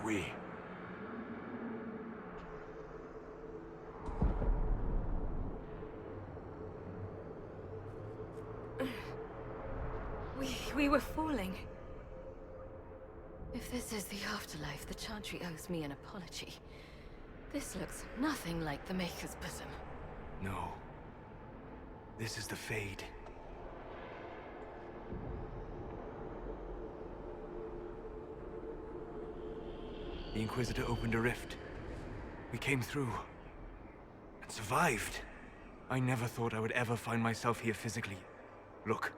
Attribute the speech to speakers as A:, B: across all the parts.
A: we?
B: We were falling. If this is the afterlife, the Chantry owes me an apology. This looks nothing like the Maker's bosom.
C: No. This is the Fade. The Inquisitor opened a rift. We came through. And survived. I never thought I would ever find myself here physically. Look.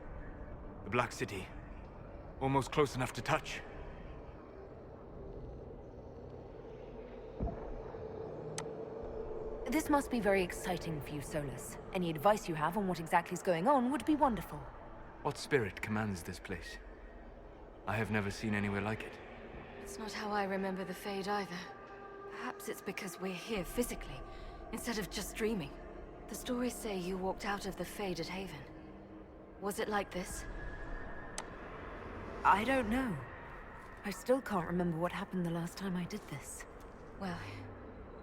C: The Black City. Almost close enough to touch.
D: This must be very exciting for you, Solus. Any advice you have on what exactly is going on would be wonderful.
C: What spirit commands this place? I have never seen anywhere like it.
B: It's not how I remember the Fade either. Perhaps it's because we're here physically, instead of just dreaming. The stories say you walked out of the Fade at Haven. Was it like this?
D: I don't know. I still can't remember what happened the last time I did this.
B: Well,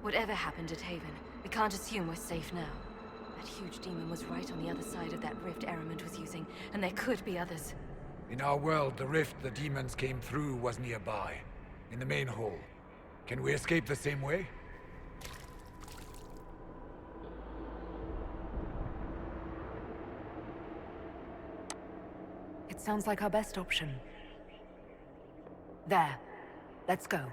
B: whatever happened at Haven, we can't assume we're safe now. That huge demon was right on the other side of that rift Eramond was using, and there could be others.
A: In our world, the rift the demons came through was nearby, in the main hall. Can we escape the same way?
D: It sounds like our best option. There. Let's go.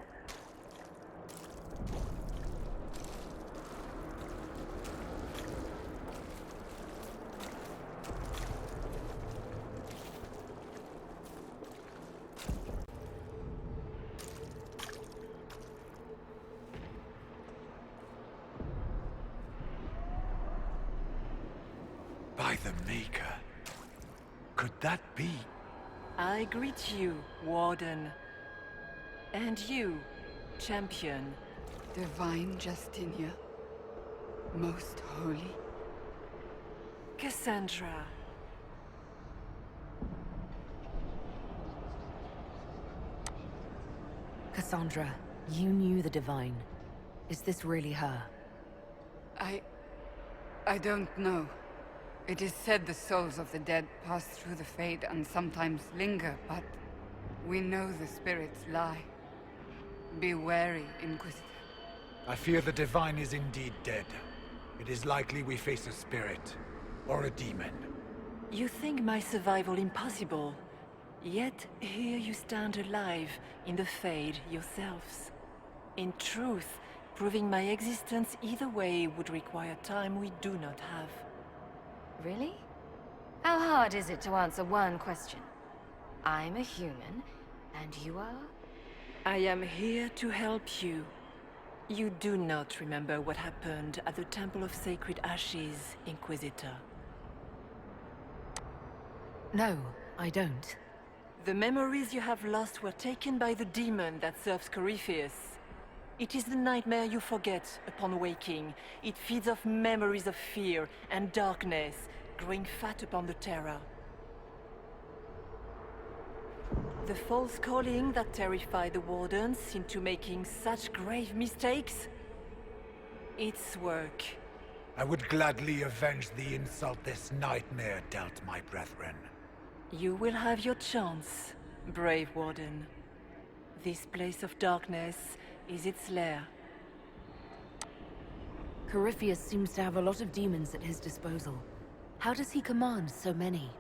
A: By the Maker. Could that be?
E: I greet you, Warden. And you, Champion.
F: Divine Justinia, most holy.
E: Cassandra.
D: Cassandra, you knew the Divine. Is this really her?
F: I don't know. It is said the souls of the dead pass through the Fade and sometimes linger, but we know the spirits lie. Be wary, Inquisitor.
A: I fear the Divine is indeed dead. It is likely we face a spirit, or a demon.
E: You think my survival impossible, yet here you stand alive in the Fade yourselves. In truth, proving my existence either way would require time we do not have.
B: Really? How hard is it to answer one question? I'm a human, and you are?
E: I am here to help you. You do not remember what happened at the Temple of Sacred Ashes, Inquisitor.
D: No, I don't.
E: The memories you have lost were taken by the demon that serves Corypheus. It is the nightmare you forget upon waking. It feeds off memories of fear and darkness, growing fat upon the terror. The false calling that terrified the Wardens into making such grave mistakes? Its work.
A: I would gladly avenge the insult this nightmare dealt my brethren.
E: You will have your chance, brave Warden. This place of darkness is its lair.
D: Corypheus seems to have a lot of demons at his disposal. How does he command so many?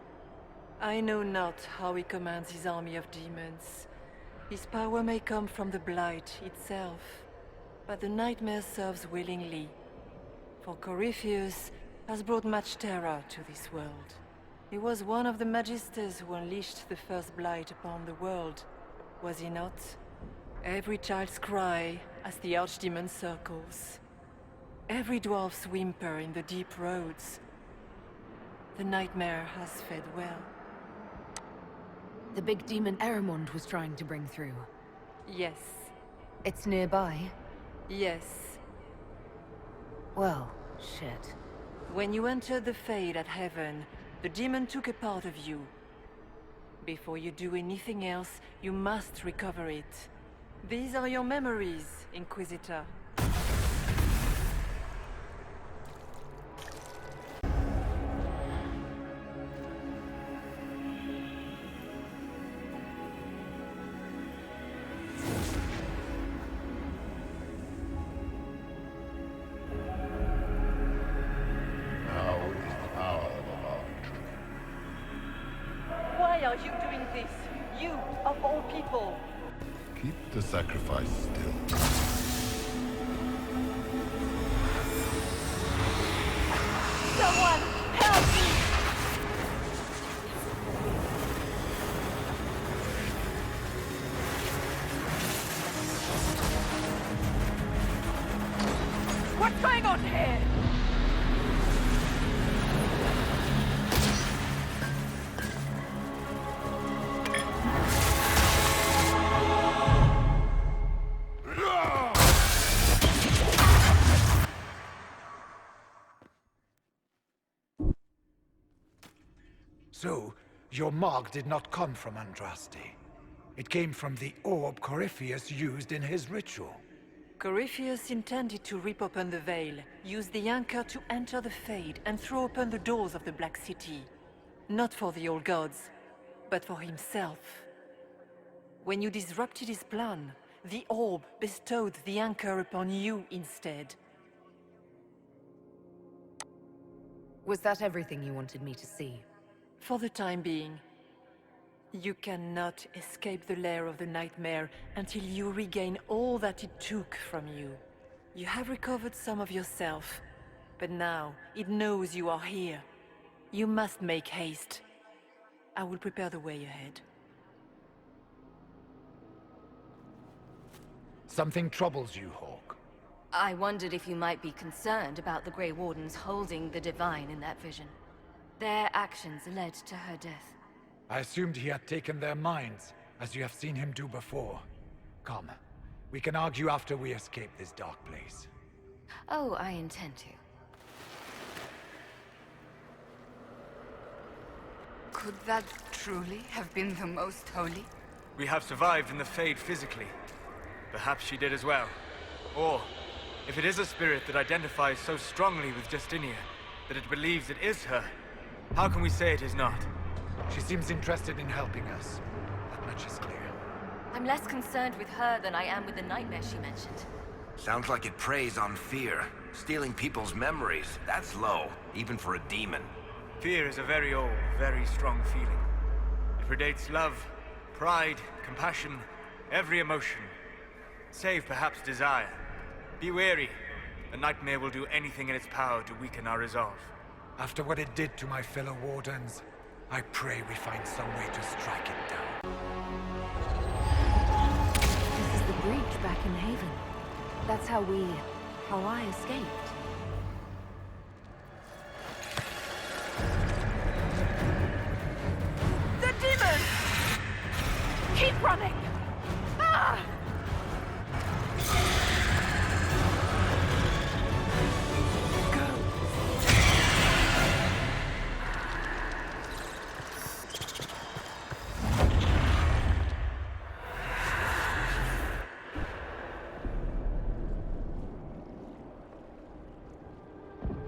E: I know not how he commands his army of demons. His power may come from the Blight itself, but the nightmare serves willingly. For Corypheus has brought much terror to this world. He was one of the Magisters who unleashed the first Blight upon the world, was he not? Every child's cry as the Archdemon circles. Every dwarf's whimper in the deep roads. The nightmare has fed well.
D: The big demon Eramond was trying to bring through.
E: Yes.
D: It's nearby.
E: Yes.
D: Well, shit.
E: When you entered the Fade at Heaven, the demon took a part of you. Before you do anything else, you must recover it. These are your memories, Inquisitor.
G: Now is the hour of our victory.
E: Why are you doing this? You, of all people!
G: Keep the sacrifice still.
E: Someone, help me! What's going on here?
A: So, your mark did not come from Andraste. It came from the orb Corypheus used in his ritual.
E: Corypheus intended to rip open the veil, use the anchor to enter the Fade, and throw open the doors of the Black City. Not for the old gods, but for himself. When you disrupted his plan, the orb bestowed the anchor upon you instead.
D: Was that everything you wanted me to see?
E: For the time being. You cannot escape the lair of the Nightmare until you regain all that it took from you. You have recovered some of yourself, but now it knows you are here. You must make haste. I will prepare the way ahead.
A: Something troubles you, Hawk.
B: I wondered if you might be concerned about the Grey Wardens holding the Divine in that vision. Their actions led to her death.
A: I assumed he had taken their minds, as you have seen him do before. Come, we can argue after we escape this dark place.
B: Oh, I intend to.
F: Could that truly have been the most holy?
C: We have survived in the Fade physically. Perhaps she did as well. Or, if it is a spirit that identifies so strongly with Justinia, that it believes it is her, how can we say it is not?
A: She seems interested in helping us. That much is clear.
B: I'm less concerned with her than I am with the nightmare she mentioned.
H: Sounds like it preys on fear. Stealing people's memories. That's low, even for a demon.
C: Fear is a very old, very strong feeling. It predates love, pride, compassion, every emotion. Save perhaps desire. Be wary. The Nightmare will do anything in its power to weaken our resolve.
A: After what it did to my fellow Wardens, I pray we find some way to strike it down.
D: This is the breach back in Haven. That's how I escaped.
E: The demon! Keep running! Ah!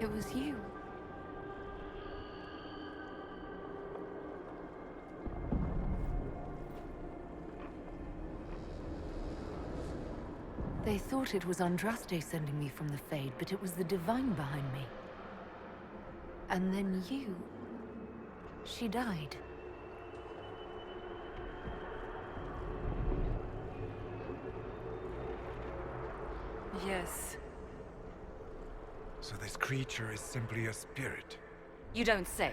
D: It was you. They thought it was Andraste sending me from the Fade, but it was the Divine behind me. And then you... She died.
E: Yes.
A: So this creature is simply a spirit.
B: You don't say.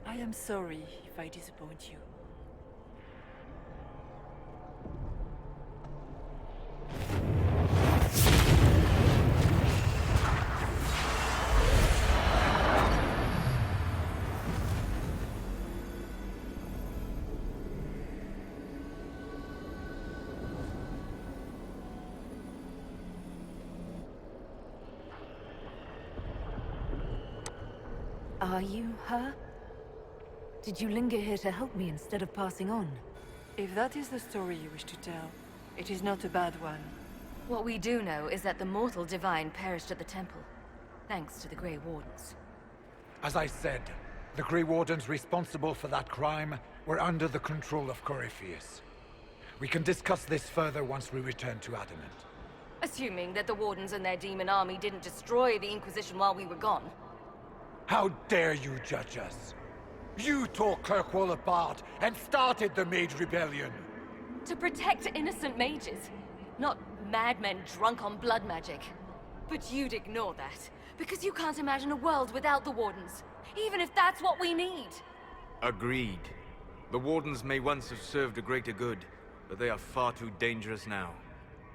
E: I am sorry if I disappoint you.
D: Are you her? Did you linger here to help me instead of passing on?
E: If that is the story you wish to tell, It is not a bad one.
B: What we do know is that the mortal divine perished at the temple, thanks to the Grey Wardens.
A: As I said, the Grey Wardens responsible for that crime were under the control of Corypheus. We can discuss this further once we return to Adamant.
B: Assuming that the Wardens and their demon army didn't destroy the Inquisition while we were gone.
A: How dare you judge us? You tore Kirkwall apart and started the Mage Rebellion!
B: To protect innocent mages, not madmen drunk on blood magic. But you'd ignore that, because you can't imagine a world without the Wardens, even if that's what we need.
C: Agreed. The Wardens may once have served a greater good, but they are far too dangerous now.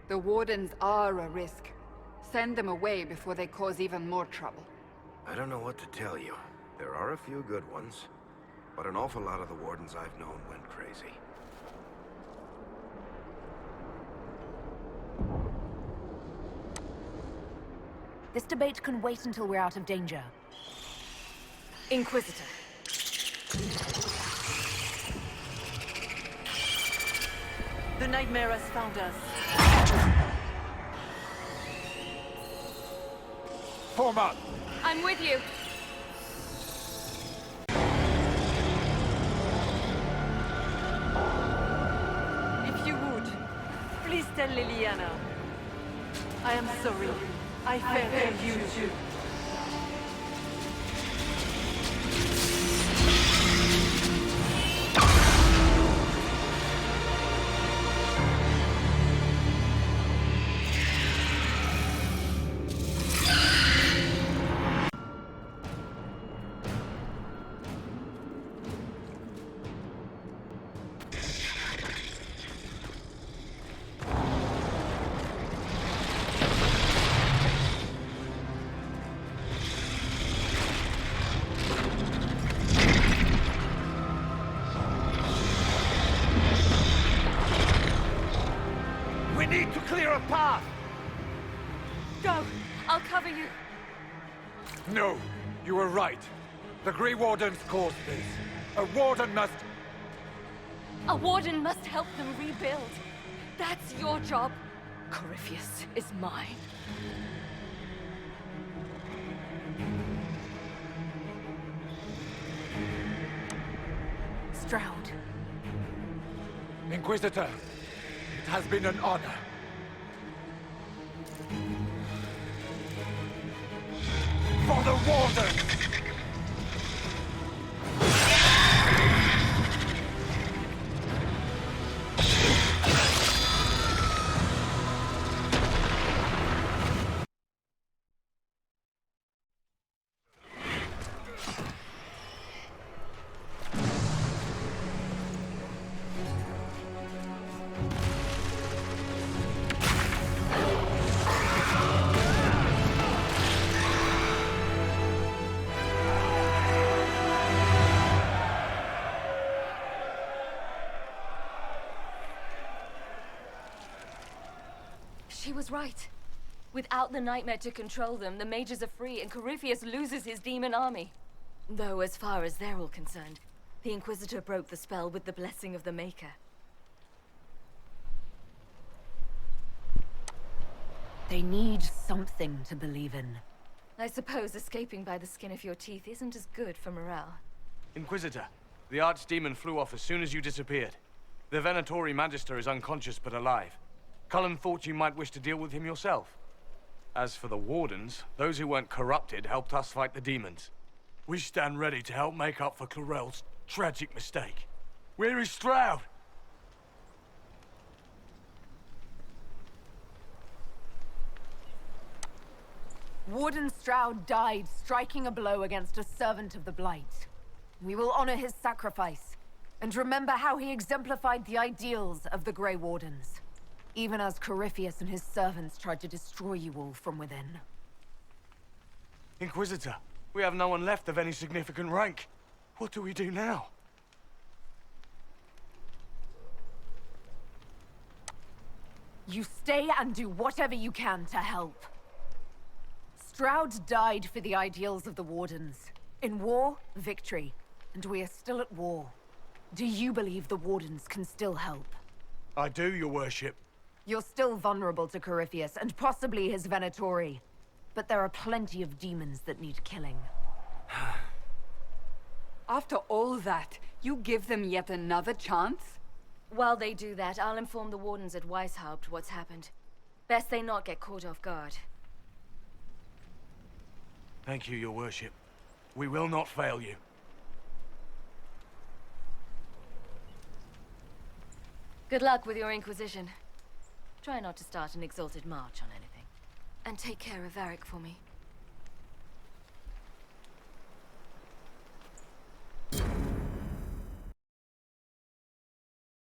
F: The Wardens are a risk. Send them away before they cause even more trouble.
H: I don't know what to tell you. There are a few good ones, but an awful lot of the Wardens I've known went crazy.
D: This debate can wait until we're out of danger.
B: Inquisitor.
E: The Nightmare has found us.
A: Form up!
B: I'm with you.
E: If you would, please tell Liliana. I am sorry. I failed you too.
A: We need to clear a path!
B: Go! I'll cover you.
A: No, you were right. The Grey Wardens caused this. A Warden must...
B: A Warden must help them rebuild. That's your job. Corypheus is mine.
D: Stroud.
A: Inquisitor, it has been an honor. For the Warden!
B: She was right. Without the Nightmare to control them, the mages are free and Corypheus loses his demon army. Though as far as they're all concerned, the Inquisitor broke the spell with the blessing of the Maker.
D: They need something to believe in.
B: I suppose escaping by the skin of your teeth isn't as good for morale.
C: Inquisitor, the Archdemon flew off as soon as you disappeared. The Venatori Magister is unconscious but alive. Cullen thought you might wish to deal with him yourself. As for the Wardens, those who weren't corrupted helped us fight the demons. We stand ready to help make up for Clarel's tragic mistake. Where is Stroud?
D: Warden Stroud died striking a blow against a servant of the Blight. We will honor his sacrifice, and remember how he exemplified the ideals of the Grey Wardens. Even as Corypheus and his servants tried to destroy you all from within.
C: Inquisitor, we have no one left of any significant rank. What do we do now?
D: You stay and do whatever you can to help. Stroud died for the ideals of the Wardens. In war, victory. And we are still at war. Do you believe the Wardens can still help?
C: I do, your worship.
D: You're still vulnerable to Corypheus, and possibly his Venatori. But there are plenty of demons that need killing.
F: After all that, you give them yet another chance?
B: While they do that, I'll inform the Wardens at Weishaupt what's happened. Best they not get caught off guard.
C: Thank you, your worship. We will not fail you.
B: Good luck with your Inquisition. Try not to start an exalted march on anything. And take care of Varric for me.